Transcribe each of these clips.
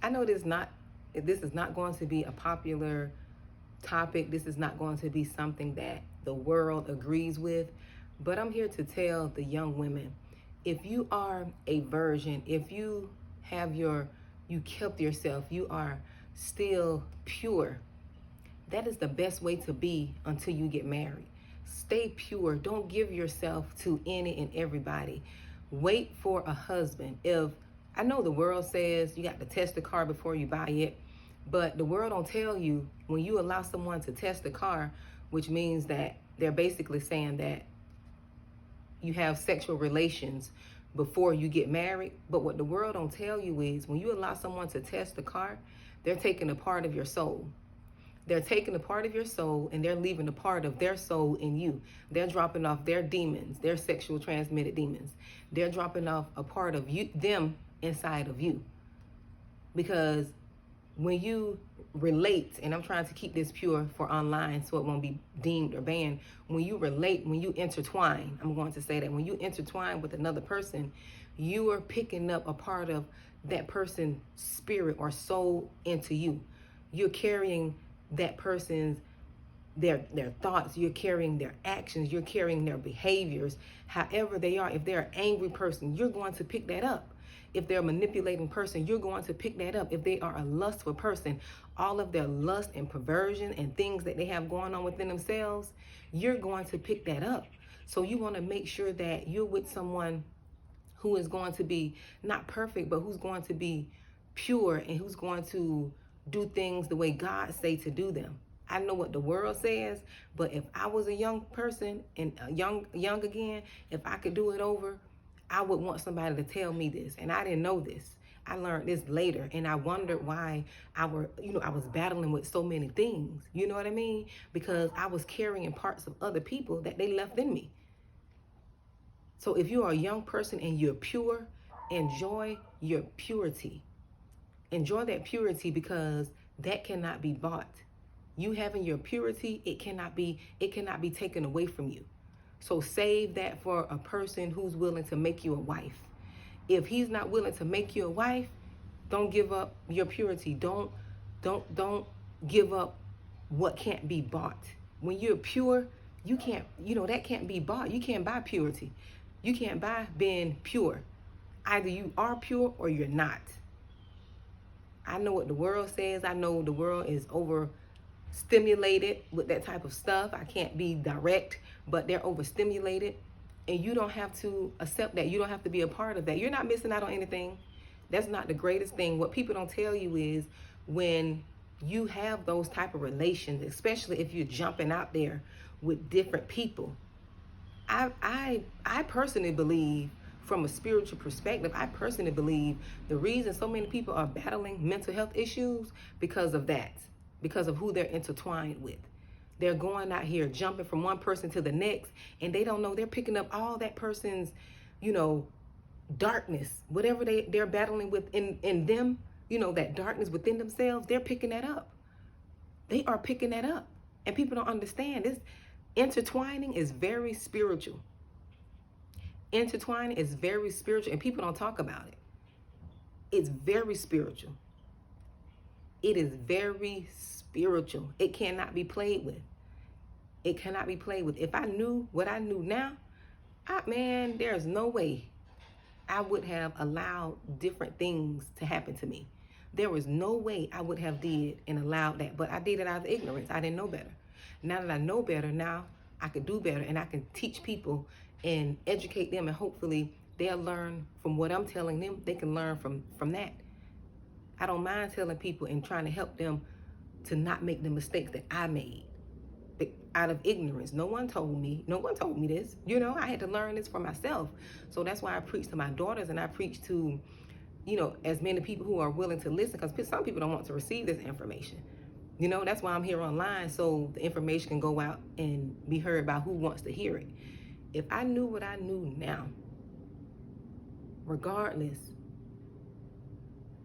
I know this is not going to be a popular topic. This is not going to be something that the world agrees with, but I'm here to tell the young women, if you are a virgin, if you have you kept yourself, you are still pure, that is the best way to be until you get married. Stay pure. Don't give yourself to any and everybody. Wait for a husband. If I know the world says you got to test the car before you buy it, but the world don't tell you when you allow someone to test the car, which means that they're basically saying that you have sexual relations before you get married. But what the world don't tell you is when you allow someone to test the car, they're taking a part of your soul. They're taking a part of your soul and they're leaving a part of their soul in you. They're dropping off their demons, their sexual transmitted demons. They're dropping off a part of you, them inside of you. Because when you relate, and I'm trying to keep this pure for online so it won't be deemed or banned. When you relate, when you intertwine, I'm going to say that when you intertwine with another person, you are picking up a part of that person's spirit or soul into you. You're carrying that person's their thoughts, you're carrying their actions, you're carrying their behaviors, however they are. If they're an angry person, you're going to pick that up. If they're a manipulating person, you're going to pick that up. If they are a lustful person, all of their lust and perversion and things that they have going on within themselves, you're going to pick that up. So you want to make sure that you're with someone who is going to be not perfect, but who's going to be pure and who's going to do things the way God say to do them. I know what the world says, but if I was a young person and young again, if I could do it over, I would want somebody to tell me this. And I didn't know this. I learned this later, and I wondered why I was battling with so many things. You know what I mean? Because I was carrying parts of other people that they left in me. So if you are a young person and you're pure, enjoy your purity. Enjoy that purity because that cannot be bought. You having your purity, it cannot be taken away from you. So save that for a person who's willing to make you a wife. If he's not willing to make you a wife, don't give up your purity. Don't give up what can't be bought. When you're pure, you can't, that can't be bought. You can't buy purity. You can't buy being pure. Either you are pure or you're not. I know what the world says. I know the world is overstimulated with that type of stuff. I can't be direct, but they're overstimulated. And you don't have to accept that. You don't have to be a part of that. You're not missing out on anything. That's not the greatest thing. What people don't tell you is when you have those type of relations, especially if you're jumping out there with different people. I personally believe, from a spiritual perspective, I personally believe the reason so many people are battling mental health issues because of that, because of who they're intertwined with. They're going out here jumping from one person to the next, and they don't know they're picking up all that person's, darkness, whatever they're battling with in them, that darkness within themselves, they're picking that up. They are picking that up. And people don't understand this. Intertwining is very spiritual. Intertwining is very spiritual, and people don't talk about it. It's very spiritual. It is very spiritual. It cannot be played with. It cannot be played with. If I knew what I knew now, there's no way I would have allowed different things to happen to me. There was no way I would have did and allowed that, but I did it out of ignorance. I didn't know better. Now that I know better, now I can do better, and I can teach people and educate them, and hopefully they'll learn from what I'm telling them. They can learn from that. I don't mind telling people and trying to help them to not make the mistakes that I made out of ignorance. No one told me this. I had to learn this for myself. So that's why I preach to my daughters, and I preach to, as many people who are willing to listen, because some people don't want to receive this information. That's why I'm here online, so the information can go out and be heard by who wants to hear it. If I knew what I knew now, regardless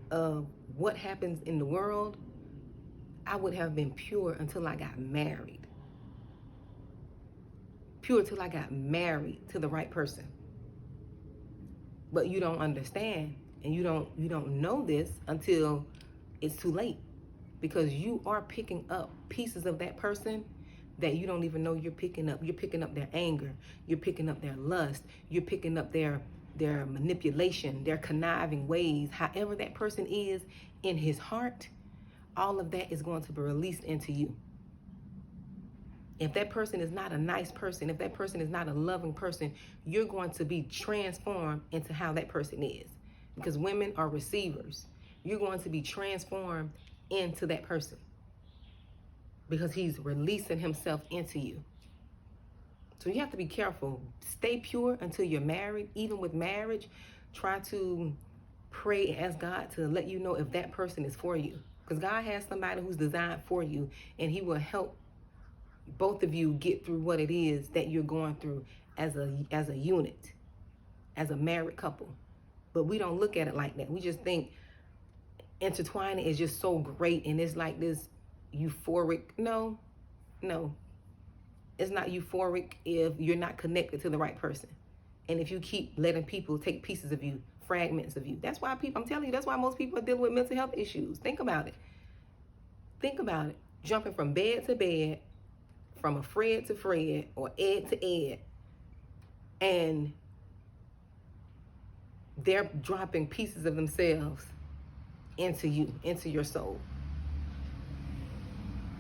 of what happens in the world, I would have been pure until I got married. Pure till I got married to the right person. But you don't understand, and you don't know this until it's too late, because you are picking up pieces of that person that you don't even know you're picking up. You're picking up their anger. You're picking up their lust. You're picking up their manipulation, their conniving ways. However that person is in his heart, all of that is going to be released into you. If that person is not a nice person, if that person is not a loving person, you're going to be transformed into how that person is. Because women are receivers. You're going to be transformed into that person, because he's releasing himself into you. So you have to be careful. Stay pure until you're married. Even with marriage, try to pray and ask God to let you know if that person is for you. Because God has somebody who's designed for you, and he will help both of you get through what it is that you're going through as a unit, as a married couple. But we don't look at it like that. We just think intertwining is just so great, and it's like this euphoric. No, it's not euphoric if you're not connected to the right person, and if you keep letting people take pieces of you, fragments of you. That's why I'm telling you, that's why most people are dealing with mental health issues. Think about it. Jumping from bed to bed, from a Fred to Fred, or Ed to Ed, and they're dropping pieces of themselves into you, into your soul.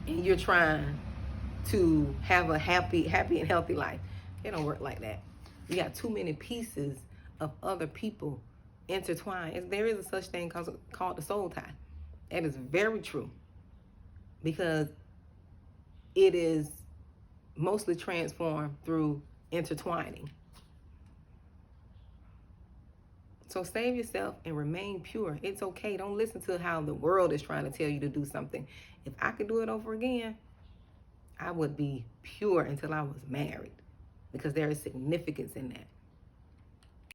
And you're trying to have a happy and healthy life. It don't work like that. You got too many pieces of other people intertwined. There is a such thing called the soul tie. That is very true, because it is mostly transformed through intertwining. So save yourself and remain pure. It's okay. Don't listen to how the world is trying to tell you to do something. If I could do it over again, I would be pure until I was married, because there is significance in that.